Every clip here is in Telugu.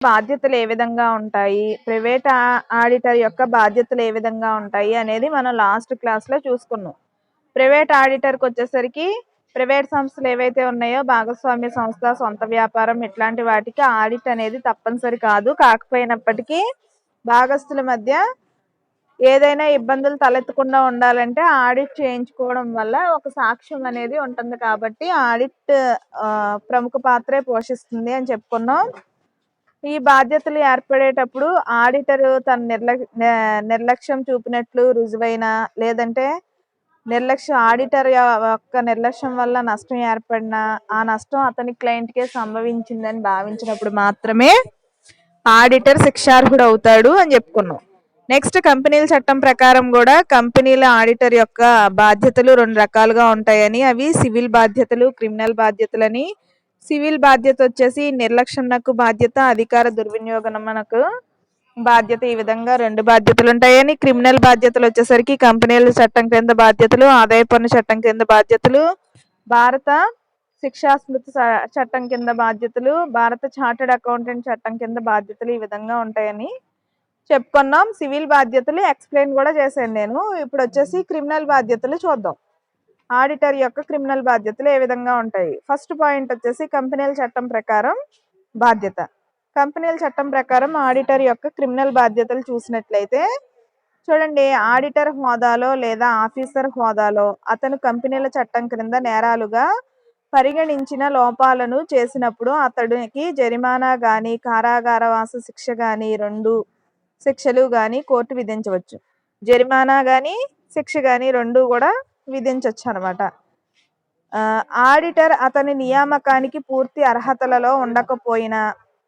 బాధ్యతలు ఏ విధంగా ఉంటాయి, ప్రైవేట్ ఆడిటర్ యొక్క బాధ్యతలు ఏ విధంగా ఉంటాయి అనేది మనం లాస్ట్ క్లాస్లో చూసుకున్నాం. ప్రైవేట్ ఆడిటర్కి వచ్చేసరికి ప్రైవేట్ సంస్థలు ఏవైతే ఉన్నాయో భాగస్వామ్య సంస్థ, సొంత వ్యాపారం ఇట్లాంటి వాటికి ఆడిట్ అనేది తప్పనిసరి కాదు. కాకపోయినప్పటికీ భాగస్తుల మధ్య ఏదైనా ఇబ్బందులు తలెత్తకుండా ఉండాలంటే ఆడిట్ చేయించుకోవడం వల్ల ఒక సాక్ష్యం అనేది ఉంటుంది కాబట్టి ఆడిట్ ప్రముఖ పాత్రే పోషిస్తుంది అని చెప్పుకున్నాం. ఈ బాధ్యతలు ఏర్పడేటప్పుడు ఆడిటర్ తన నిర్లక్ష్యం చూపినట్లు రుజువైన లేదంటే ఆడిటర్ యొక్క నిర్లక్ష్యం వల్ల నష్టం ఏర్పడిన ఆ నష్టం అతని క్లయింట్కే సంభవించిందని భావించినప్పుడు మాత్రమే ఆడిటర్ శిక్షార్హుడు అవుతాడు అని చెప్పుకున్నాం. నెక్స్ట్ కంపెనీల చట్టం ప్రకారం కూడా కంపెనీల ఆడిటర్ యొక్క బాధ్యతలు 2 రకాలుగా ఉంటాయని, అవి సివిల్ బాధ్యతలు, క్రిమినల్ బాధ్యతలని. సివిల్ బాధ్యత వచ్చేసి నిర్లక్ష్యంకు బాధ్యత, అధికార దుర్వినియోగమునకు బాధ్యత, ఈ విధంగా 2 బాధ్యతలు ఉంటాయని. క్రిమినల్ బాధ్యతలు వచ్చేసరికి కంపెనీల చట్టం కింద బాధ్యతలు, ఆదాయ పన్ను చట్టం కింద బాధ్యతలు, భారత శిక్షా స్మృతి చట్టం కింద బాధ్యతలు, భారత చార్టెడ్ అకౌంటెంట్ చట్టం కింద బాధ్యతలు ఈ విధంగా ఉంటాయని చెప్పుకున్నాం. సివిల్ బాధ్యతలు ఎక్స్ప్లెయిన్ కూడా చేశాను నేను. ఇప్పుడు వచ్చేసి క్రిమినల్ బాధ్యతలు చూద్దాం. ఆడిటర్ యొక్క క్రిమినల్ బాధ్యతలు ఏ విధంగా ఉంటాయి. ఫస్ట్ పాయింట్ వచ్చేసి కంపెనీల చట్టం ప్రకారం బాధ్యత. కంపెనీల చట్టం ప్రకారం ఆడిటర్ యొక్క క్రిమినల్ బాధ్యతలు చూసినట్లయితే చూడండి, ఆడిటర్ హోదాలో లేదా ఆఫీసర్ హోదాలో అతను కంపెనీల చట్టం క్రింద నేరాలుగా పరిగణించిన లోపాలను చేసినప్పుడు అతడికి జరిమానా గాని, కారాగారవాస శిక్ష గాని, 2 శిక్షలు గాని కోర్టు విధించవచ్చు. జరిమానా గాని, శిక్ష గాని 2 కూడా విధించవచ్చు అనమాట. ఆడిటర్ అతని నియామకానికి పూర్తి అర్హతలలో ఉండకపోయినా,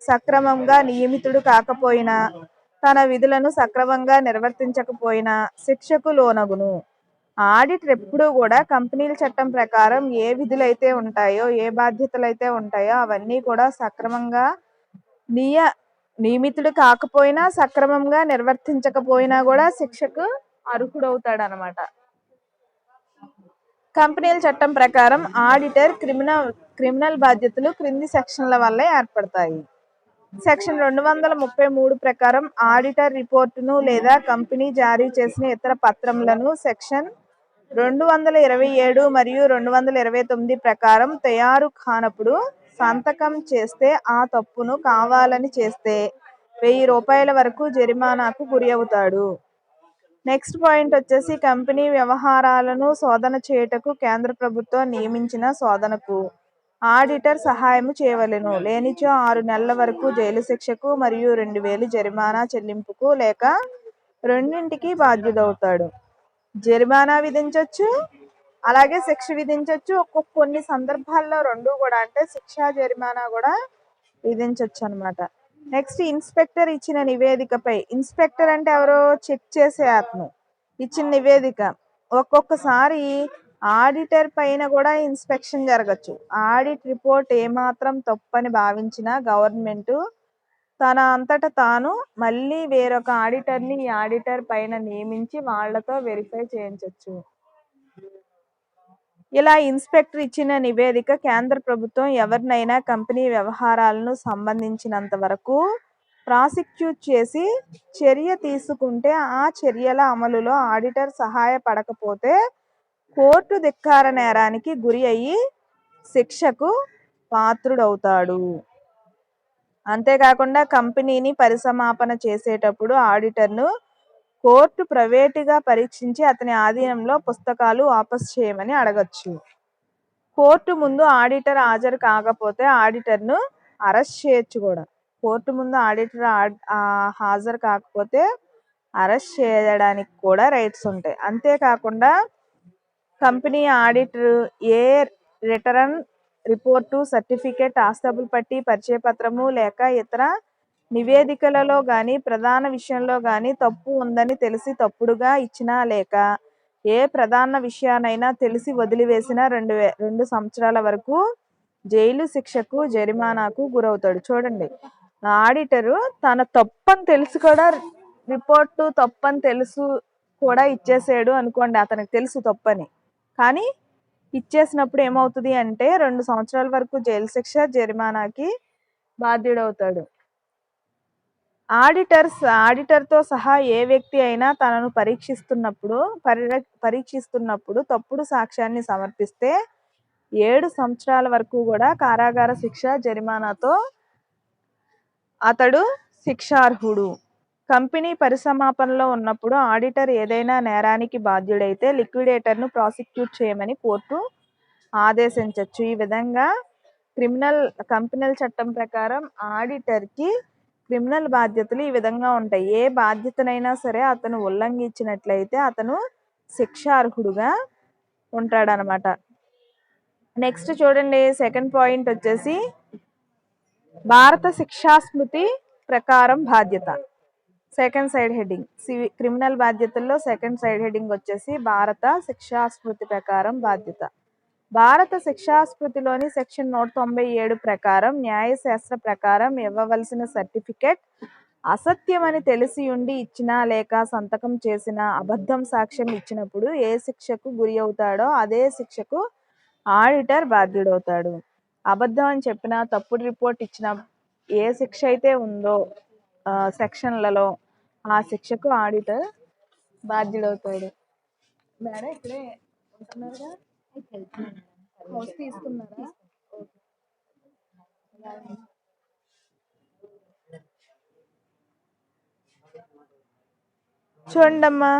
సక్రమంగా నియమితుడు కాకపోయినా, తన విధులను సక్రమంగా నిర్వర్తించకపోయినా శిక్షకు లోనగును. ఆడిటర్ ఎప్పుడూ కూడా కంపెనీల చట్టం ప్రకారం ఏ విధులైతే ఉంటాయో, ఏ బాధ్యతలు అయితే ఉంటాయో అవన్నీ కూడా సక్రమంగా నియమితుడు కాకపోయినా, సక్రమంగా నిర్వర్తించకపోయినా కూడా శిక్షకు అర్హుడవుతాడు అనమాట. కంపెనీల చట్టం ప్రకారం ఆడిటర్ క్రిమినల్ బాధ్యతలు క్రింది సెక్షన్ల వల్ల ఏర్పడతాయి. సెక్షన్ 233 ప్రకారం ఆడిటర్ రిపోర్టును లేదా కంపెనీ జారీ చేసిన ఇతర పత్రములను సెక్షన్ 227 మరియు 229 ప్రకారం తయారు కానప్పుడు సంతకం చేస్తే ఆ తప్పును కావాలని చేస్తే 1000 రూపాయల వరకు జరిమానాకు గురి అవుతాడు. నెక్స్ట్ పాయింట్ వచ్చేసి కంపెనీ వ్యవహారాలను శోధన చేయుటకు కేంద్ర ప్రభుత్వం నియమించిన శోధనకు ఆడిటర్ సహాయం చేయవలెను. లేనిచో 6 నెలల వరకు జైలు శిక్షకు మరియు 2000 జరిమానా చెల్లింపుకు లేక రెండింటికి బాధ్యుడవుతాడు. జరిమానా విధించవచ్చు, అలాగే శిక్ష విధించవచ్చు. కొన్ని సందర్భాల్లో 2 కూడా, అంటే శిక్ష జరిమానా కూడా విధించవచ్చు అనమాట. నెక్స్ట్ ఇన్స్పెక్టర్ ఇచ్చిన నివేదికపై, ఇన్స్పెక్టర్ అంటే ఎవరో చెక్ చేసే అతను ఇచ్చిన నివేదిక, ఒక్కొక్కసారి ఆడిటర్ పైన కూడా ఇన్స్పెక్షన్ జరగచ్చు. ఆడిట్ రిపోర్ట్ ఏమాత్రం తప్పని భావించిన గవర్నమెంట్ తన అంతట తాను మళ్ళీ వేరొక ఆడిటర్ని ఈ ఆడిటర్ పైన నియమించి వాళ్లతో వెరిఫై చేయించవచ్చు. ఇలా ఇన్స్పెక్టర్ ఇచ్చిన నివేదిక కేంద్ర ప్రభుత్వం ఎవరినైనా కంపెనీ వ్యవహారాలను సంబంధించినంత వరకు ప్రాసిక్యూట్ చేసి చర్య తీసుకుంటే ఆ చర్యల అమలులో ఆడిటర్ సహాయపడకపోతే కోర్టు ధిక్కార నేరానికి గురి అయ్యి శిక్షకు పాత్రుడవుతాడు. అంతేకాకుండా కంపెనీని పరిసమాపన చేసేటప్పుడు ఆడిటర్ను కోర్టు ప్రైవేటుగా పరీక్షించి అతని ఆధీనంలో పుస్తకాలు వాపసు చేయమని అడగచ్చు. కోర్టు ముందు ఆడిటర్ హాజరు కాకపోతే ఆడిటర్ను అరెస్ట్ చేయొచ్చు కూడా. కోర్టు ముందు ఆడిటర్ హాజరు కాకపోతే అరెస్ట్ చేయడానికి కూడా రైట్స్ ఉంటాయి. అంతేకాకుండా కంపెనీ ఆడిటర్ ఏ రిటర్న్ రిపోర్టు, సర్టిఫికేట్, ఆస్తబుల్ పట్టి, పరిచయ పత్రము లేక ఇతర నివేదికలలో గాని ప్రధాన విషయంలో గాని తప్పు ఉందని తెలిసి తప్పుడుగా ఇచ్చినా లేక ఏ ప్రధాన విషయానైనా తెలిసి వదిలివేసిన 2 సంవత్సరాల వరకు జైలు శిక్షకు, జరిమానాకు గురవుతాడు. చూడండి, ఆడిటరు తన తప్పని తెలిసి కూడా రిపోర్టు తప్పని తెలుసు కూడా ఇచ్చేసాడు అనుకోండి, అతనికి తెలుసు తప్పని, కానీ ఇచ్చేసినప్పుడు ఏమవుతుంది అంటే 2 సంవత్సరాల వరకు జైలు శిక్ష, జరిమానాకి బాధ్యుడవుతాడు. ఆడిటర్తో సహా ఏ వ్యక్తి అయినా తనను పరీక్షిస్తున్నప్పుడు తప్పుడు సాక్ష్యాన్ని సమర్పిస్తే 7 సంవత్సరాల వరకు కూడా కారాగార శిక్ష, జరిమానాతో అతడు శిక్షార్హుడు. కంపెనీ పరిసమాపనలో ఉన్నప్పుడు ఆడిటర్ ఏదైనా నేరానికి బాధ్యుడైతే లిక్విడేటర్ను ప్రాసిక్యూట్ చేయమని కోర్టు ఆదేశించవచ్చు. ఈ విధంగా కంపెనీల చట్టం ప్రకారం ఆడిటర్కి క్రిమినల్ బాధ్యతలు ఈ విధంగా ఉంటాయి. ఏ బాధ్యతనైనా సరే అతను ఉల్లంఘించినట్లయితే అతను శిక్షార్హుడుగా ఉంటాడనమాట. నెక్స్ట్ చూడండి, సెకండ్ పాయింట్ వచ్చేసి భారత శిక్షా స్మృతి ప్రకారం బాధ్యత. సెకండ్ సైడ్ హెడ్డింగ్ క్రిమినల్ బాధ్యతల్లో సెకండ్ సైడ్ హెడ్డింగ్ వచ్చేసి భారత శిక్షా స్మృతి ప్రకారం బాధ్యత. భారత శిక్షా స్మృతిలోని సెక్షన్ 197 ప్రకారం న్యాయశాస్త్ర ప్రకారం ఇవ్వవలసిన సర్టిఫికెట్ అసత్యమని తెలిసి ఉండి ఇచ్చినా లేక సంతకం చేసిన అబద్ధం సాక్ష్యం ఇచ్చినప్పుడు ఏ శిక్షకు గురి అవుతాడో అదే శిక్షకు ఆడిటర్ బాధ్యుడవుతాడు. అబద్ధం అని చెప్పిన, తప్పుడు రిపోర్ట్ ఇచ్చిన ఏ శిక్ష అయితే ఉందో సెక్షన్లలో ఆ శిక్షకు ఆడిటర్ బాధ్యుడవుతాడు. మేడం ఇక్కడే ఉంటున్నారుగా, హౌస్ తీసుకున్నారా? చూడండమ్మా,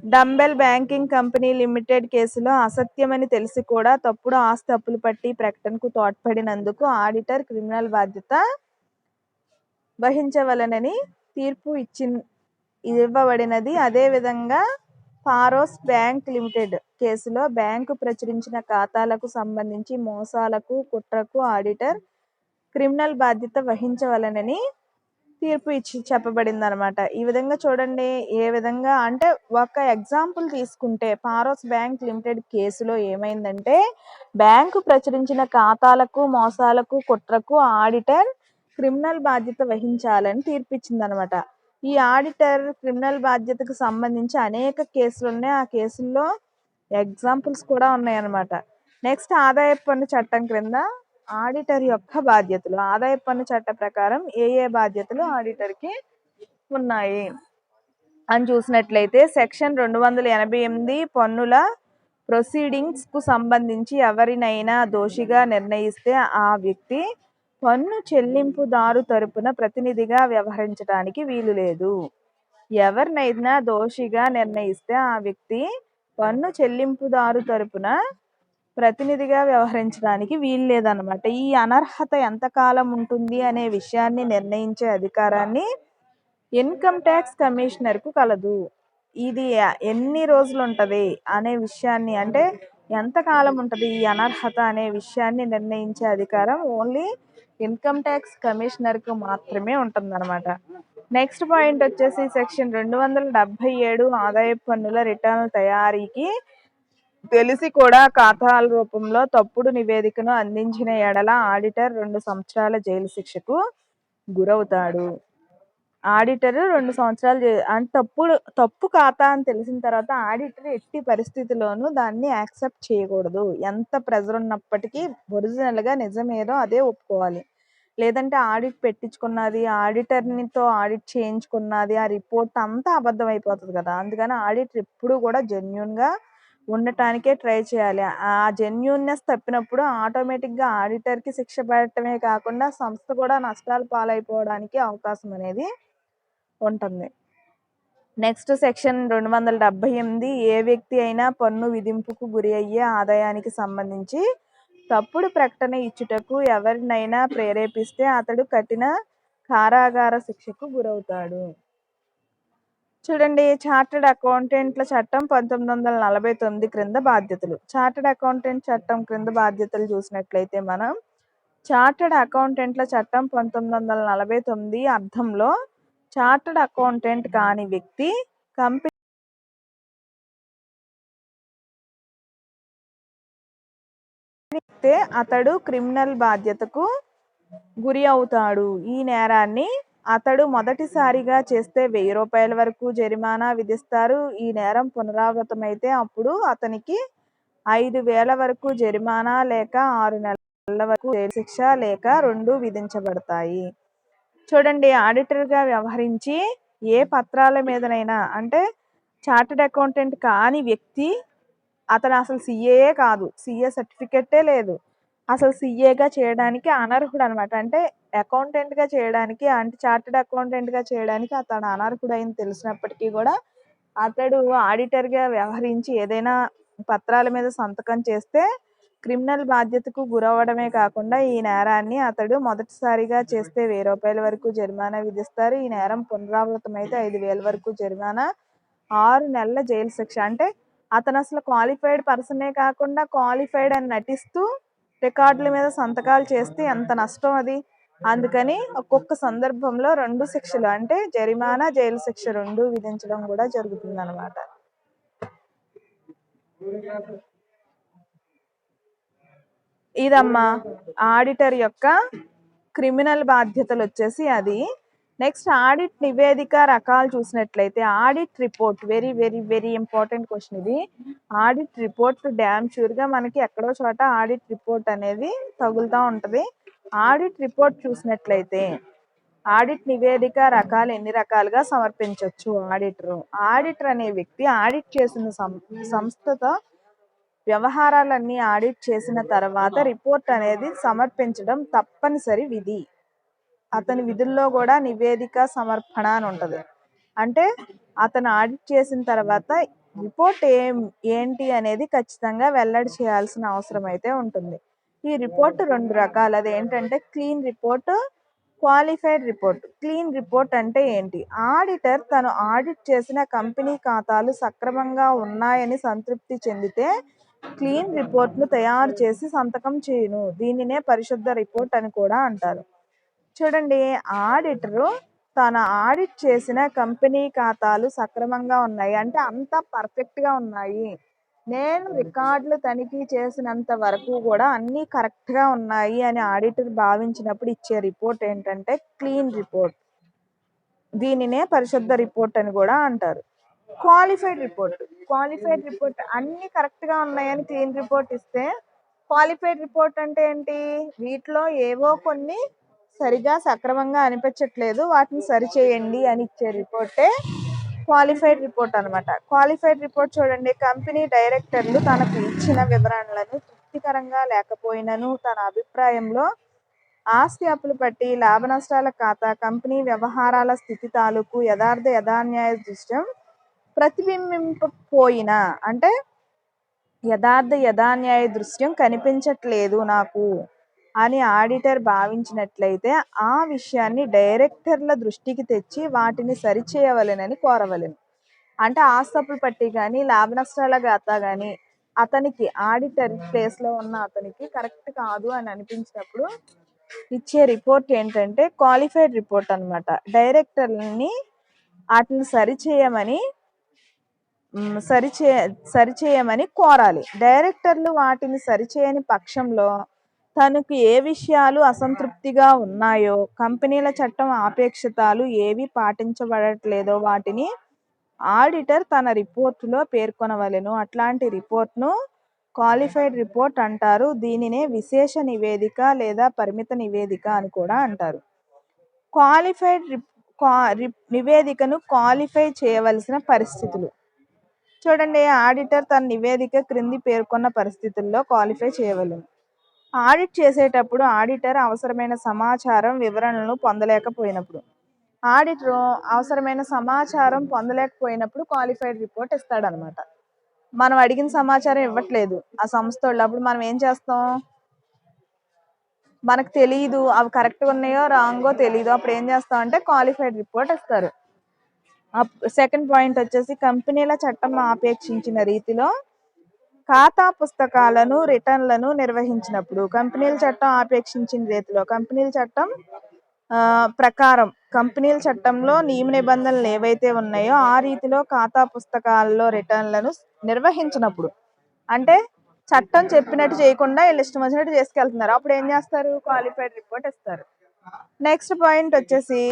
డంబెల్ బ్యాంకింగ్ కంపెనీ లిమిటెడ్ కేసులో అసత్యమని తెలిసి కూడా తప్పుడు ఆస్తి అప్పులు పట్టి ప్రకటనకు తోడ్పడినందుకు ఆడిటర్ క్రిమినల్ బాధ్యత వహించవలనని తీర్పు ఇవ్వబడినది. అదేవిధంగా ఫారోస్ బ్యాంక్ లిమిటెడ్ కేసులో బ్యాంకు ప్రచురించిన ఖాతాలకు సంబంధించి మోసాలకు, కుట్రకు ఆడిటర్ క్రిమినల్ బాధ్యత వహించవలనని తీర్పు చెప్పబడింది అనమాట. ఈ విధంగా చూడండి, ఏ విధంగా అంటే ఒక ఎగ్జాంపుల్ తీసుకుంటే ఫారోస్ బ్యాంక్ లిమిటెడ్ కేసులో ఏమైందంటే బ్యాంకు ప్రచురించిన ఖాతాలకు, మోసాలకు, కుట్రకు ఆడిటర్ క్రిమినల్ బాధ్యత వహించాలని తీర్పిచ్చింది అనమాట. ఈ ఆడిటర్ క్రిమినల్ బాధ్యతకు సంబంధించి అనేక కేసులు ఉన్నాయి. ఆ కేసుల్లో ఎగ్జాంపుల్స్ కూడా ఉన్నాయన్నమాట. నెక్స్ట్ ఆదాయపు పన్ను చట్టం క్రింద ఆడిటర్ యొక్క బాధ్యతలు. ఆదాయపు పన్ను చట్ట ప్రకారం ఏ బాధ్యతలు ఆడిటర్కి ఉన్నాయి అని చూసినట్లయితే సెక్షన్ 288 పన్నుల ప్రొసీడింగ్స్ కు సంబంధించి ఎవరినైనా దోషిగా నిర్ణయిస్తే ఆ వ్యక్తి పన్ను చెల్లింపుదారు తరపున ప్రతినిధిగా వ్యవహరించడానికి వీలు లేదు. ఎవరినైనా దోషిగా నిర్ణయిస్తే ఆ వ్యక్తి పన్ను చెల్లింపుదారు తరపున ప్రతినిధిగా వ్యవహరించడానికి వీలు లేదన్నమాట. ఈ అనర్హత ఎంతకాలం ఉంటుంది అనే విషయాన్ని నిర్ణయించే అధికారాన్ని ఇన్కమ్ ట్యాక్స్ కమిషనర్కు కలదు. ఇది ఎన్ని రోజులు ఉంటుంది అనే విషయాన్ని, అంటే ఎంతకాలం ఉంటుంది ఈ అనర్హత అనే విషయాన్ని నిర్ణయించే అధికారం ఓన్లీ ఇన్కమ్ ట్యాక్స్ కమిషనర్కు మాత్రమే ఉంటుందన్నమాట. నెక్స్ట్ పాయింట్ వచ్చేసి సెక్షన్ 277 ఆదాయపు పన్నుల రిటర్న్ తయారీకి తెలిసి కూడా ఖాతాల రూపంలో తప్పుడు నివేదికను అందించిన ఎడల ఆడిటర్ 2 సంవత్సరాల జైలు శిక్షకు గురవుతాడు. ఆడిటర్ 2 సంవత్సరాలు అంటే తప్పు ఖాతా అని తెలిసిన తర్వాత ఆడిటర్ ఎట్టి పరిస్థితిలోనూ దాన్ని యాక్సెప్ట్ చేయకూడదు. ఎంత ప్రెజర్ ఉన్నప్పటికీ ఒరిజినల్గా నిజమేదో అదే ఒప్పుకోవాలి. లేదంటే ఆడిట్ పెట్టించుకున్నది, ఆడిటర్నితో ఆడిట్ చేయించుకున్నది, ఆ రిపోర్ట్ అంతా అబద్ధం అయిపోతుంది కదా. అందుకని ఆడిటర్ ఎప్పుడు కూడా జెన్యున్గా ఉండటానికే ట్రై చేయాలి. ఆ జెన్యున్నెస్ తప్పినప్పుడు ఆటోమేటిక్గా ఆడిటర్కి శిక్ష పడటమే కాకుండా సంస్థ కూడా నష్టాలు పాలైపోవడానికి అవకాశం అనేది ఉంటుంది. నెక్స్ట్ సెక్షన్ 278 ఏ వ్యక్తి అయినా పన్ను విధింపుకు గురి అయ్యే ఆదాయానికి సంబంధించి తప్పుడు ప్రకటన ఇచ్చుటకు ఎవరినైనా ప్రేరేపిస్తే అతడు కఠిన కారాగార శిక్షకు గురవుతాడు. చూడండి, చార్టర్డ్ అకౌంటెంట్ల చట్టం 1949 క్రింద బాధ్యతలు. చార్టర్డ్ అకౌంటెంట్ చట్టం క్రింద బాధ్యతలు చూసినట్లయితే మనం చార్టర్డ్ అకౌంటెంట్ల చట్టం 1949 అర్థంలో చార్టర్డ్ అకౌంటెంట్ కాని వ్యక్తి కంపెనీ అతడు క్రిమినల్ బాధ్యతకు గురి అవుతాడు. ఈ నేరాన్ని అతడు మొదటిసారిగా చేస్తే 1000 రూపాయల వరకు జరిమానా విధిస్తారు. ఈ నేరం పునరావృతమైతే అప్పుడు అతనికి 5000 వరకు జరిమానా లేక 6 నెలల వరకు జైలు శిక్ష లేక 2 విధించబడతాయి. చూడండి, ఆడిటర్గా వ్యవహరించి ఏ పత్రాల మీదనైనా, అంటే చార్టెడ్ అకౌంటెంట్ కాని వ్యక్తి, అతను అసలు సిఏఏ కాదు, సిఏ సర్టిఫికెటే లేదు, అసలు సిఏగా చేయడానికి అనర్హుడు అనమాట. అంటే అకౌంటెంట్గా చేయడానికి, అంటే చార్టెడ్ అకౌంటెంట్గా చేయడానికి అతను అనర్హుడు అని తెలిసినప్పటికీ కూడా అతడు ఆడిటర్గా వ్యవహరించి ఏదైనా పత్రాల మీద సంతకం చేస్తే క్రిమినల్ బాధ్యతకు గురవడమే కాకుండా ఈ నేరాన్ని అతడు మొదటిసారిగా చేస్తే 1000 రూపాయల వరకు జరిమానా విధిస్తారు. ఈ నేరం పునరావృతమైతే 5000 వరకు జరిమానా, 6 నెలల జైలు శిక్ష. అంటే అతను అసలు క్వాలిఫైడ్ పర్సనే కాకుండా క్వాలిఫైడ్ అని నటిస్తూ రికార్డుల మీద సంతకాలు చేస్తే ఎంత నష్టం అది. అందుకని ఒక్కొక్క సందర్భంలో 2 శిక్షలు, అంటే జరిమానా, జైలు శిక్ష 2 విధించడం కూడా జరుగుతుంది అనమాట. ఇదమ్మా ఆడిటర్ యొక్క క్రిమినల్ బాధ్యతలు వచ్చేసి అది. నెక్స్ట్ ఆడిట్ నివేదిక రకాలు చూసినట్లయితే audit report, very very very important question ఇది. ఆడిట్ రిపోర్ట్ డ్యామ్ షూర్గా మనకి ఎక్కడో చోట ఆడిట్ రిపోర్ట్ అనేది తగులుతూ ఉంటుంది. ఆడిట్ రిపోర్ట్ చూసినట్లయితే ఆడిట్ నివేదిక రకాలు ఎన్ని రకాలుగా సమర్పించవచ్చు ఆడిటర్. ఆడిటర్ అనే వ్యక్తి ఆడిట్ చేసిన సంస్థతో వ్యవహారాలన్నీ ఆడిట్ చేసిన తర్వాత రిపోర్ట్ అనేది సమర్పించడం తప్పనిసరి విధి. అతని విధుల్లో కూడా నివేదిక సమర్పణ అని ఉంటుంది. అంటే అతను ఆడిట్ చేసిన తర్వాత రిపోర్ట్ ఏంటి అనేది ఖచ్చితంగా వెల్లడి చేయాల్సిన అవసరం అయితే ఉంటుంది. ఈ రిపోర్ట్ 2 రకాలు. అదేంటంటే clean report, qualified report. Clean report అంటే ఏంటి? ఆడిటర్ తను ఆడిట్ చేసిన కంపెనీ ఖాతాలు సక్రమంగా ఉన్నాయని సంతృప్తి చెందితే క్లీన్ రిపోర్ట్ను తయారు చేసి సంతకం చేయును. దీనినే పరిశుద్ధ రిపోర్ట్ అని కూడా అంటారు. చూడండి, ఆడిటరు తన ఆడిట్ చేసిన కంపెనీ ఖాతాలు సక్రమంగా ఉన్నాయి, అంటే అంతా పర్ఫెక్ట్గా ఉన్నాయి, నేను రికార్డులు తనిఖీ చేసినంత వరకు కూడా అన్నీ కరెక్ట్గా ఉన్నాయి అని ఆడిటర్ భావించినప్పుడు ఇచ్చే రిపోర్ట్ ఏంటంటే క్లీన్ రిపోర్ట్. దీనినే పరిశుద్ధ రిపోర్ట్ అని కూడా అంటారు. Qualified report. క్వాలిఫైడ్ రిపోర్ట్ అన్నీ కరెక్ట్గా ఉన్నాయని క్లీన్ రిపోర్ట్ ఇస్తే, క్వాలిఫైడ్ రిపోర్ట్ అంటే ఏంటి? వీటిలో ఏవో కొన్ని సరిగా సక్రమంగా అనిపించట్లేదు, వాటిని సరిచేయండి అని ఇచ్చే రిపోర్టే క్వాలిఫైడ్ రిపోర్ట్ అనమాట. క్వాలిఫైడ్ రిపోర్ట్ చూడండి, కంపెనీ డైరెక్టర్లు తనకు ఇచ్చిన వివరణలను తృప్తికరంగా లేకపోయినను తన అభిప్రాయంలో ఆస్తి అప్పులు పట్టి, లాభ నష్టాల ఖాతా, కంపెనీ వ్యవహారాల స్థితి తాలూకు యథాన్యాయ దృశ్యం ప్రతిబింబింపపోయినా, అంటే యథాన్యాయ దృశ్యం కనిపించట్లేదు నాకు అని ఆడిటర్ భావించినట్లయితే ఆ విషయాన్ని డైరెక్టర్ల దృష్టికి తెచ్చి వాటిని సరిచేయవలెనని కోరవలెను. అంటే ఆస్తపులు పట్టి కానీ, లాభ నష్టాల ఖాతా కానీ అతనికి ఆడిటర్ ప్లేస్లో ఉన్న అతనికి కరెక్ట్ కాదు అని అనిపించినప్పుడు ఇచ్చే రిపోర్ట్ ఏంటంటే క్వాలిఫైడ్ రిపోర్ట్ అనమాట. డైరెక్టర్లని వాటిని సరిచేయమని కోరాలి. డైరెక్టర్లు వాటిని సరిచేయని పక్షంలో తనకు ఏ విషయాలు అసంతృప్తిగా ఉన్నాయో, కంపెనీల చట్టం ఆపేక్షితాలు ఏవి పాటించబడట్లేదో వాటిని ఆడిటర్ తన రిపోర్టులో పేర్కొనవలెను. అట్లాంటి రిపోర్ట్ను క్వాలిఫైడ్ రిపోర్ట్ అంటారు. దీనినే విశేష నివేదిక లేదా పరిమిత నివేదిక అని కూడా అంటారు. క్వాలిఫైడ్ నివేదికను క్వాలిఫై చేయవలసిన పరిస్థితులు చూడండి. ఆడిటర్ తన నివేదిక క్రింది పేర్కొన్న పరిస్థితుల్లో క్వాలిఫై చేయవలెను. ఆడిట్ చేసేటప్పుడు ఆడిటర్ అవసరమైన సమాచారం, వివరణలను పొందలేకపోయినప్పుడు, ఆడిటర్ అవసరమైన సమాచారం పొందలేకపోయినప్పుడు క్వాలిఫైడ్ రిపోర్ట్ ఇస్తాడనమాట. మనం అడిగిన సమాచారం ఇవ్వట్లేదు ఆ సంస్థ వాళ్ళు, అప్పుడు మనం ఏం చేస్తాం? మనకు తెలియదు, అవి కరెక్ట్గా ఉన్నాయో రాంగో తెలియదు, అప్పుడు ఏం చేస్తాం అంటే క్వాలిఫైడ్ రిపోర్ట్ ఇస్తారు. సెకండ్ పాయింట్ వచ్చేసి కంపెనీల చట్టం ఆపేక్షించిన రీతిలో ఖాతా పుస్తకాలను, రిటర్న్లను నిర్వహించినప్పుడు. కంపెనీల చట్టం ఆపేక్షించిన రీతిలో, కంపెనీల చట్టం ప్రకారం, కంపెనీల చట్టంలో నియమ నిబంధనలు ఏవైతే ఉన్నాయో ఆ రీతిలో ఖాతా పుస్తకాల్లో రిటర్న్లను నిర్వహించినప్పుడు, అంటే చట్టం చెప్పినట్టు చేయకుండా వీళ్ళు ఇష్టం వచ్చినట్టు చేసుకెళ్తున్నారు, అప్పుడు ఏం చేస్తారు? క్వాలిఫైడ్ రిపోర్ట్ ఇస్తారు. నెక్స్ట్ పాయింట్ వచ్చేసి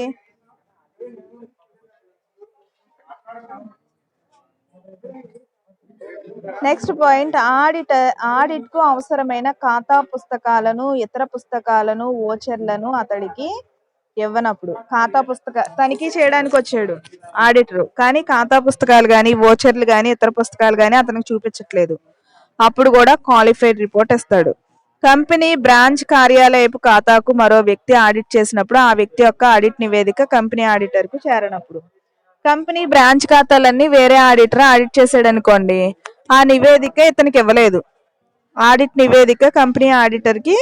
ఆడిట్ కు అవసరమైన ఖాతా పుస్తకాలను, ఇతర పుస్తకాలను, ఓచర్లను అతడికి ఇవ్వనప్పుడు ఖాతా తనిఖీ చేయడానికి వచ్చాడు ఆడిటర్, కానీ ఖాతా పుస్తకాలు కానీ వోచర్లు కానీ ఇతర పుస్తకాలు కానీ అతనికి చూపించట్లేదు. అప్పుడు కూడా క్వాలిఫైడ్ రిపోర్ట్ ఇస్తాడు. కంపెనీ బ్రాంచ్ కార్యాలయపు ఖాతాకు మరో వ్యక్తి ఆడిట్ చేసినప్పుడు ఆ వ్యక్తి యొక్క ఆడిట్ నివేదిక కంపెనీ ఆడిటర్ కు చేరనప్పుడు, కంపెనీ బ్రాంచ్ ఖాతాలన్నీ వేరే ఆడిటర్ ఆడిట్ చేసాడు అనుకోండి, ఆ నివేదిక ఇతనికి ఇవ్వలేదు. ఆడిట్ నివేదిక కంపెనీ ఆడిటర్ కి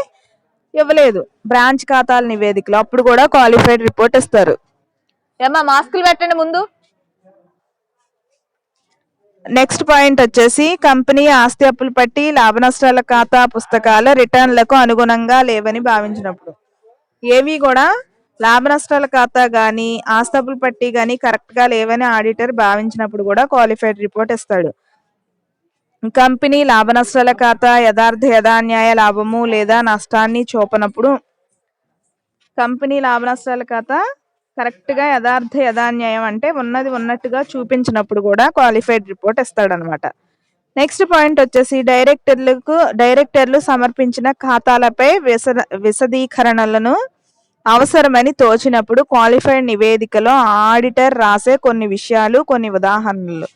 ఇవ్వలేదు బ్రాంచ్ ఖాతాల నివేదికలో, అప్పుడు కూడా క్వాలిఫైడ్ రిపోర్ట్ ఇస్తారు. ఏమా మాస్కులు పెట్టండి ముందు. నెక్స్ట్ పాయింట్ వచ్చేసి కంపెనీ ఆస్తి అప్పులు పట్టి లాభ నష్టాల ఖాతా పుస్తకాల రిటర్న్లకు అనుగుణంగా లేవని భావించినప్పుడు, ఏవి కూడా లాభ నష్టాల ఖాతా గాని ఆస్తి అప్పులు పట్టి గాని కరెక్ట్ గా లేవని ఆడిటర్ భావించినప్పుడు కూడా క్వాలిఫైడ్ రిపోర్ట్ ఇస్తాడు. కంపెనీ లాభ నష్టాల ఖాతా యథాన్యాయ లాభము లేదా నష్టాన్ని చూపనప్పుడు, కంపెనీ లాభ నష్టాల ఖాతా కరెక్ట్ గా యథాన్యాయం అంటే ఉన్నది ఉన్నట్టుగా చూపించినప్పుడు కూడా క్వాలిఫైడ్ రిపోర్ట్ ఇస్తాడనమాట. నెక్స్ట్ పాయింట్ వచ్చేసి డైరెక్టర్లు సమర్పించిన ఖాతాలపై విశదీకరణలను అవసరమని తోచినప్పుడు క్వాలిఫైడ్ నివేదికలో ఆడిటర్ రాసే కొన్ని విషయాలు, కొన్ని ఉదాహరణలు.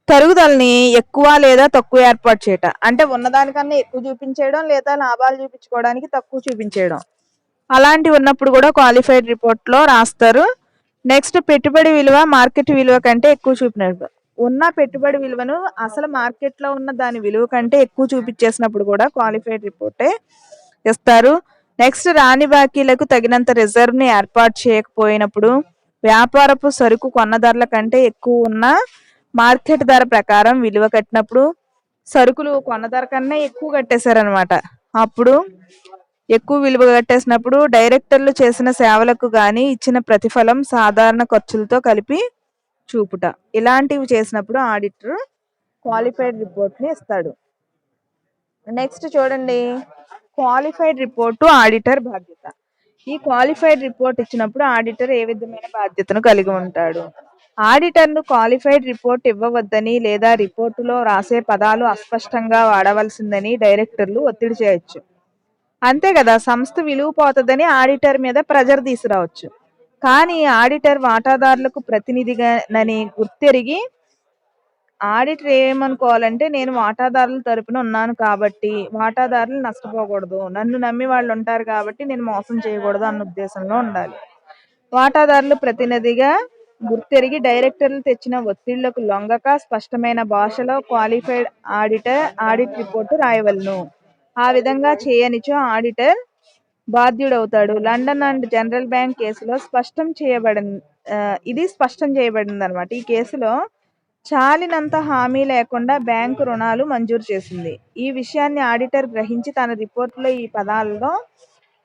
తరుగుదలని ఎక్కువ లేదా తక్కువ ఏర్పాటు చేయటం అంటే ఉన్నదానికన్నా ఎక్కువ చూపించేయడం లేదా లాభాలు చూపించుకోవడానికి తక్కువ చూపించేయడం, అలాంటివి ఉన్నప్పుడు కూడా క్వాలిఫైడ్ రిపోర్ట్ లో రాస్తారు. నెక్స్ట్ పెట్టుబడి విలువ మార్కెట్ విలువ కంటే ఎక్కువ చూపినప్పుడు, ఉన్న పెట్టుబడి విలువను అసలు మార్కెట్ లో ఉన్న దాని విలువ కంటే ఎక్కువ చూపించేసినప్పుడు కూడా క్వాలిఫైడ్ రిపోర్టే ఇస్తారు. నెక్స్ట్ రాని బాకీలకు తగినంత రిజర్వ్ ని ఏర్పాటు చేయకపోయినప్పుడు, వ్యాపారపు సరుకు కొన్న ధరల కంటే ఎక్కువ ఉన్న మార్కెట్ ధర ప్రకారం విలువ కట్టినప్పుడు, సరుకులు కొన్న ధర కన్నా ఎక్కువ కట్టేశారనమాట, అప్పుడు ఎక్కువ విలువ కట్టేసినప్పుడు డైరెక్టర్లు చేసిన సేవలకు గాని ఇచ్చిన ప్రతిఫలం సాధారణ ఖర్చులతో కలిపి చూపుట, ఇలాంటివి చేసినప్పుడు ఆడిటర్ క్వాలిఫైడ్ రిపోర్ట్ ని ఇస్తాడు. నెక్స్ట్ చూడండి, క్వాలిఫైడ్ రిపోర్టు ఆడిటర్ బాధ్యత. ఈ క్వాలిఫైడ్ రిపోర్ట్ ఇచ్చినప్పుడు ఆడిటర్ ఏ విధమైన బాధ్యతను కలిగి ఉంటాడు? ఆడిటర్ ను క్వాలిఫైడ్ రిపోర్ట్ ఇవ్వవద్దని లేదా రిపోర్టులో రాసే పదాలు అస్పష్టంగా వాడవలసిందని డైరెక్టర్లు ఒత్తిడి చేయొచ్చు. అంతే కదా, సంస్థ విలువ పోతుందని ఆడిటర్ మీద ప్రెజర్ తీసుకురావచ్చు. కానీ ఆడిటర్ వాటాదారులకు ప్రతినిధిగానని గుర్తెరిగి ఆడిటర్ ఏమనుకోవాలంటే, నేను వాటాదారుల తరపున ఉన్నాను కాబట్టి వాటాదారులు నష్టపోకూడదు, నన్ను నమ్మి వాళ్ళు ఉంటారు కాబట్టి నేను మోసం చేయకూడదు అన్న ఉద్దేశంలో ఉండాలి. వాటాదారులు ప్రతినిధిగా గుర్తెరిగి డైరెక్టర్లు తెచ్చిన ఒత్తిళ్లకు లొంగక స్పష్టమైన భాషలో క్వాలిఫైడ్ ఆడిట్ రిపోర్టు రాయవలను. ఆ విధంగా చేయనిచో ఆడిటర్ బాధ్యుడవుతాడు. లండన్ అండ్ జనరల్ బ్యాంక్ కేసులో స్పష్టం చేయబడింది అనమాట. ఈ కేసులో చాలినంత హామీ లేకుండా బ్యాంకు రుణాలు మంజూరు చేసింది. ఈ విషయాన్ని ఆడిటర్ గ్రహించి తన రిపోర్టులో ఈ పదాలలో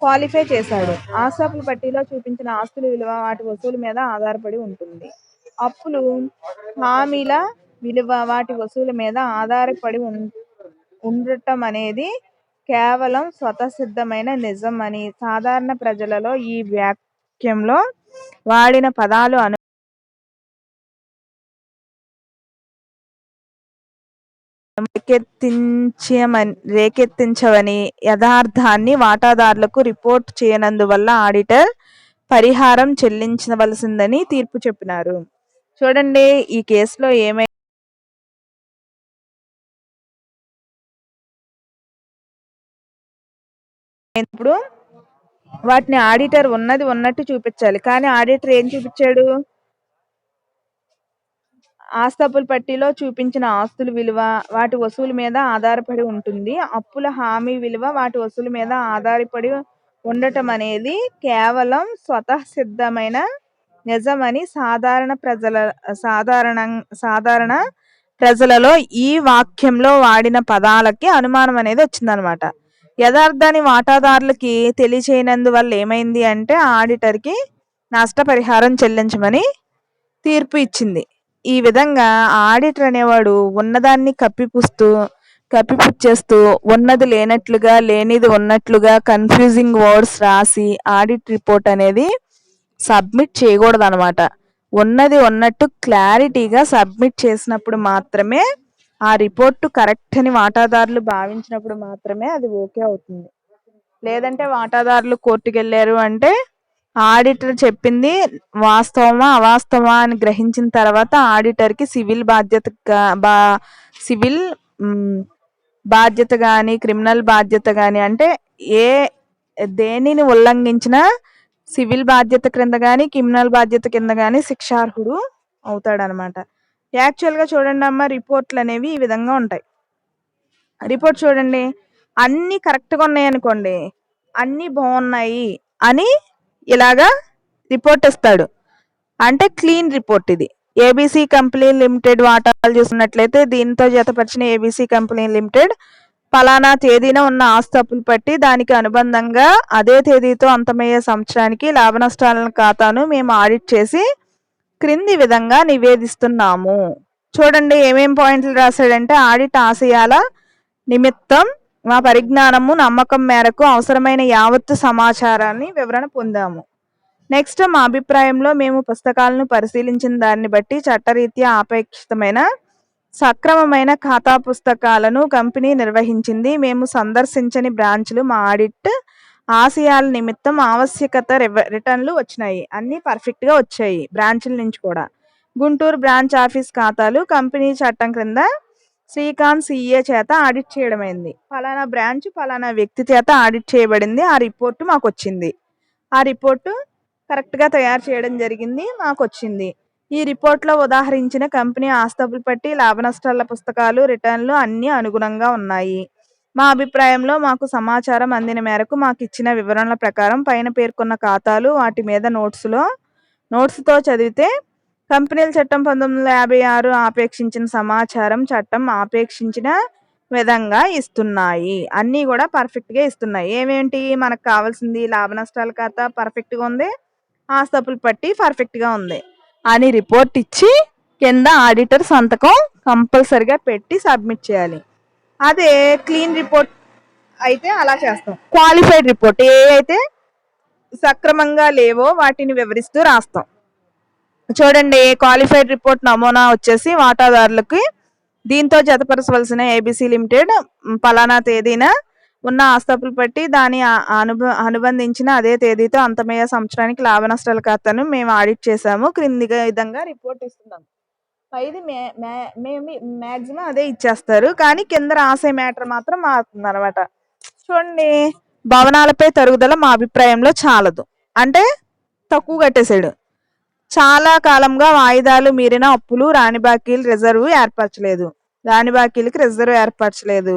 క్వాలిఫై చేశాడు. ఆస్తుల పట్టీలో చూపించిన ఆస్తుల విలువ వాటి వసూలు మీద ఆధారపడి ఉంటుంది. అప్పులు హామీల విలువ వాటి వసూలు మీద ఆధారపడి ఉండటం అనేది కేవలం స్వతసిద్ధమైన నిజం అని సాధారణ ప్రజలలో ఈ వాక్యంలో వాడిన పదాలు రేకెత్తించవని యథార్థాన్ని వాటాదారులకు రిపోర్ట్ చేయనందువల్ల ఆడిటర్ పరిహారం చెల్లించవలసిందని తీర్పు చెప్పినారు. చూడండి, ఈ కేసులో ఏమైనా ఇప్పుడు వాటిని ఆడిటర్ ఉన్నది ఉన్నట్టు చూపించాలి, కానీ ఆడిటర్ ఏం చూపించాడు? ఆస్తప్పుల పట్టీలో చూపించిన ఆస్తుల విలువ వాటి వసూలు మీద ఆధారపడి ఉంటుంది. అప్పుల హామీ విలువ వాటి వసూలు మీద ఆధారపడి ఉండటం అనేది కేవలం స్వతసిద్ధమైన నిజమని సాధారణ ప్రజలలో ఈ వాక్యంలో వాడిన పదాలకి అనుమానం అనేది వచ్చిందనమాట. యథార్థాన్ని వాటాదారులకి తెలియచేయనందువల్ల ఏమైంది అంటే ఆడిటర్ కి నష్టపరిహారం చెల్లించమని తీర్పు ఇచ్చింది. ఈ విధంగా ఆడిటర్ అనేవాడు ఉన్నదాన్ని కప్పిపుచ్చేస్తూ ఉన్నది లేనట్లుగా లేనిది ఉన్నట్లుగా కన్ఫ్యూజింగ్ వర్డ్స్ రాసి ఆడిట్ రిపోర్ట్ అనేది సబ్మిట్ చేయకూడదు అనమాట. ఉన్నది ఉన్నట్టు క్లారిటీగా సబ్మిట్ చేసినప్పుడు మాత్రమే ఆ రిపోర్టు కరెక్ట్ అని వాటాదారులు భావించినప్పుడు మాత్రమే అది ఓకే అవుతుంది. లేదంటే వాటాదారులు కోర్టుకు వెళ్ళారు అంటే ఆడిటర్ చెప్పింది వాస్తవమా అవాస్తవమా అని గ్రహించిన తర్వాత ఆడిటర్కి సివిల్ బాధ్యత కానీ క్రిమినల్ బాధ్యత కానీ అంటే ఏ దేనిని ఉల్లంఘించినా సివిల్ బాధ్యత క్రింద కానీ క్రిమినల్ బాధ్యత కింద కానీ శిక్షార్హుడు అవుతాడనమాట. యాక్చువల్గా చూడండి అమ్మ, రిపోర్ట్లు అనేవి ఈ విధంగా ఉంటాయి. రిపోర్ట్ చూడండి, అన్నీ కరెక్ట్గా ఉన్నాయి అనుకోండి, అన్నీ బాగున్నాయి అని ఇలాగా రిపోర్ట్ ఇస్తాడు. అంటే క్లీన్ రిపోర్ట్ ఇది. ఏబీసీ కంపెనీ లిమిటెడ్ వాటాలు చూసినట్లయితే దీంతో జతపరిచిన ఏబీసీ కంపెనీ లిమిటెడ్ పలానా తేదీన ఉన్న ఆస్తులు పట్టి దానికి అనుబంధంగా అదే తేదీతో అంతమయ్యే సంవత్సరానికి లాభ నష్టాల ఖాతాను మేము ఆడిట్ చేసి క్రింది విధంగా నివేదిస్తున్నాము. చూడండి ఏమేం పాయింట్లు రాశాడంటే, ఆడిట్ ఆశయాల నిమిత్తం మా పరిజ్ఞానము నమ్మకం మేరకు అవసరమైన యావత్తు సమాచారాన్ని వివరణ పొందాము. నెక్స్ట్, మా అభిప్రాయంలో మేము పుస్తకాలను పరిశీలించిన దాన్ని బట్టి చట్టరీత్యా ఆపేక్షితమైన సక్రమమైన ఖాతా పుస్తకాలను కంపెనీ నిర్వహించింది. మేము సందర్శించని బ్రాంచ్లు మా ఆడిట్ ఆశయాల నిమిత్తం ఆవశ్యకత రిటర్న్లు వచ్చినాయి. అన్నీ పర్ఫెక్ట్గా వచ్చాయి బ్రాంచ్ల నుంచి కూడా. గుంటూరు బ్రాంచ్ ఆఫీస్ ఖాతాలు కంపెనీ చట్టం క్రింద శ్రీకాంత్ సిఏ చేత ఆడిట్ చేయడమైంది. ఫలానా బ్రాంచ్ ఫలానా వ్యక్తి చేత ఆడిట్ చేయబడింది. ఆ రిపోర్టు మాకు వచ్చింది. ఆ రిపోర్టు కరెక్ట్గా తయారు చేయడం జరిగింది, మాకు వచ్చింది. ఈ రిపోర్ట్లో ఉదాహరించిన కంపెనీ ఆస్తులు పట్టి లాభ నష్టాల పుస్తకాలు రిటర్న్లు అన్నీ అనుగుణంగా ఉన్నాయి. మా అభిప్రాయంలో మాకు సమాచారం అందిన మేరకు మాకు ఇచ్చిన వివరణల ప్రకారం పైన పేర్కొన్న ఖాతాలు వాటి మీద నోట్స్తో చదివితే కంపెనీల చట్టం 1956 ఆపేక్షించిన సమాచారం చట్టం ఆపేక్షించిన విధంగా ఇస్తున్నాయి. అన్నీ కూడా పర్ఫెక్ట్గా ఇస్తున్నాయి. ఏమేంటి మనకు కావాల్సింది? లాభ నష్టాల ఖాతా పర్ఫెక్ట్గా ఉంది, ఆస్తులు పట్టి పర్ఫెక్ట్గా ఉంది అని రిపోర్ట్ ఇచ్చి కింద ఆడిటర్ సంతకం కంపల్సరిగా పెట్టి సబ్మిట్ చేయాలి. అదే క్లీన్ రిపోర్ట్ అయితే అలా చేస్తాం. క్వాలిఫైడ్ రిపోర్ట్ ఏ అయితే సక్రమంగా లేవో వాటిని వివరిస్తూ రాస్తాం. చూడండి, క్వాలిఫైడ్ రిపోర్ట్ నమూనా వచ్చేసి వాటాదారులకి దీంతో జతపరచవలసిన ఏబీసీ లిమిటెడ్ పలానా తేదీన ఉన్న ఆస్తులు పట్టి దాని అనుబంధించిన అదే తేదీతో అంతమయ్యే సంవత్సరానికి లాభ నష్టాల ఖాతాను మేము ఆడిట్ చేశాము. క్రింది విధంగా రిపోర్ట్ ఇస్తున్నాం. ఇది మ్యాక్సిమం అదే ఇచ్చేస్తారు, కానీ కింద రాసే మ్యాటర్ మాత్రం మారుతుంది అనమాట. చూడండి, భవనాలపై తరుగుదల మా అభిప్రాయంలో చాలదు అంటే తక్కువ కట్టేశాడు. చాలా కాలంగా వాయిదాలు మీరిన అప్పులు రాని బాకీలు ఏర్పరచలేదు.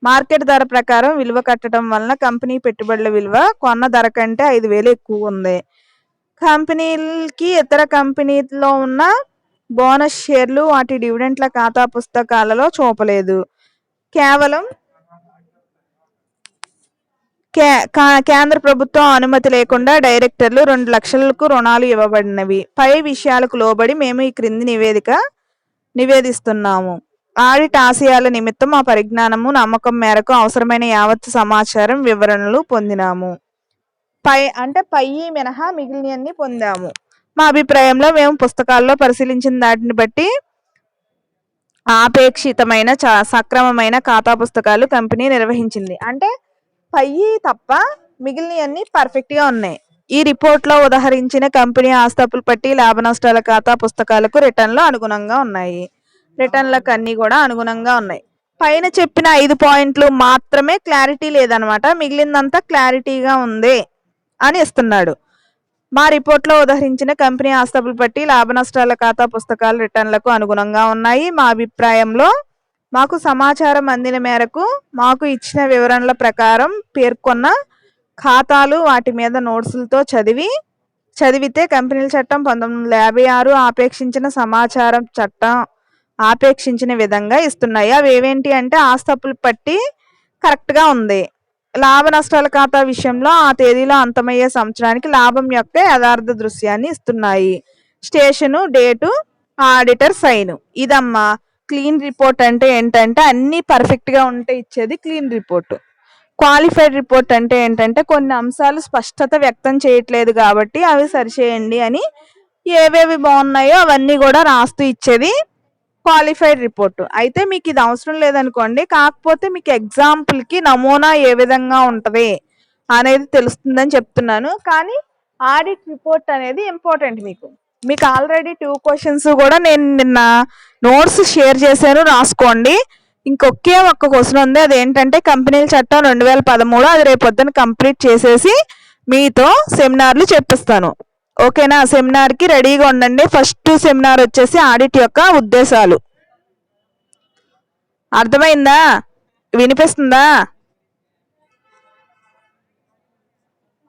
మార్కెట్ ధర ప్రకారం విలువ కట్టడం వలన కంపెనీ పెట్టుబడుల విలువ కొన్న ధర కంటే 5,000 ఎక్కువ ఉంది. కంపెనీలకి ఇతర కంపెనీలో ఉన్న బోనస్ షేర్లు వాటి డివిడెంట్ల ఖాతా పుస్తకాలలో చూపలేదు. కేవలం కేంద్ర ప్రభుత్వం అనుమతి లేకుండా డైరెక్టర్లు 2 లక్షలకు రుణాలు ఇవ్వబడినవి. పై విషయాలకు లోబడి మేము ఈ క్రింది నివేదిస్తున్నాము. ఆడిట్ ఆశయాల నిమిత్తం మా పరిజ్ఞానము నమ్మకం మేరకు అవసరమైన యావత్తు సమాచారం వివరణలు పొందినాము. పై మినహా మిగిలినవన్నీ పొందాము. మా అభిప్రాయంలో మేము పుస్తకాల్లో పరిశీలించిన దాటిని బట్టి ఆపేక్షితమైన సక్రమమైన ఖాతా పుస్తకాలు కంపెనీ నిర్వహించింది. అంటే పై తప్ప మిగిలినవన్నీ పర్ఫెక్ట్గా ఉన్నాయి. ఈ రిపోర్ట్లో ఉదహరించిన కంపెనీ ఆస్తులు పట్టి లాభ నష్టాల ఖాతా పుస్తకాలకు రిటర్న్లు అనుగుణంగా ఉన్నాయి. రిటర్న్లకు అన్నీ కూడా అనుగుణంగా ఉన్నాయి. పైన చెప్పిన 5 పాయింట్లు మాత్రమే క్లారిటీ లేదనమాట, మిగిలిందంతా క్లారిటీగా ఉంది అని ఇస్తున్నాడు. మా రిపోర్ట్లో ఉదహరించిన కంపెనీ ఆస్తులు పట్టి లాభ నష్టాల ఖాతా పుస్తకాలు రిటర్న్లకు అనుగుణంగా ఉన్నాయి. మా అభిప్రాయంలో మాకు సమాచారం అందిన మేరకు మాకు ఇచ్చిన వివరణల ప్రకారం పేర్కొన్న ఖాతాలు వాటి మీద నోట్సులతో చదివితే కంపెనీల చట్టం 1956 ఆపేక్షించిన సమాచారం చట్టం ఆపేక్షించిన విధంగా ఇస్తున్నాయి. అవి ఏవేంటి అంటే ఆస్తులు పట్టి కరెక్ట్గా ఉంది, లాభ నష్టాల ఖాతా విషయంలో ఆ తేదీలో అంతమయ్యే సంవత్సరానికి లాభం యొక్క యథార్థ దృశ్యాన్ని ఇస్తున్నాయి. Station, date, auditor sign. ఇదమ్మా క్లీన్ రిపోర్ట్ అంటే ఏంటంటే అన్నీ పర్ఫెక్ట్గా ఉంటే ఇచ్చేది క్లీన్ రిపోర్ట్. క్వాలిఫైడ్ రిపోర్ట్ అంటే ఏంటంటే కొన్ని అంశాలు స్పష్టత వ్యక్తం చేయట్లేదు కాబట్టి అవి సరిచేయండి అని ఏవేవి బాగున్నాయో అవన్నీ కూడా రాస్తూ ఇచ్చేది క్వాలిఫైడ్ రిపోర్ట్. అయితే మీకు ఇది అవసరం లేదనుకోండి, కాకపోతే మీకు ఎగ్జాంపుల్కి నమూనా ఏ విధంగా ఉంటుంది అనేది తెలుస్తుందని చెప్తున్నాను. కానీ ఆడిట్ రిపోర్ట్ అనేది ఇంపార్టెంట్. మీకు ఆల్రెడీ 2 క్వశ్చన్స్ కూడా నేను నిన్న నోట్స్ షేర్ చేశాను, రాసుకోండి. ఇంకొకే ఒక్క క్వశ్చన్ ఉంది, అదేంటంటే కంపెనీల చట్టం 2013. అది రేపు పొద్దున కంప్లీట్ చేసేసి మీతో సెమినార్లు చెప్పిస్తాను. ఓకేనా? సెమినార్కి రెడీగా ఉండండి. ఫస్ట్ సెమినార్ వచ్చేసి ఆడిట్ యొక్క ఉద్దేశాలు. అర్థమైందా? వినిపిస్తుందా?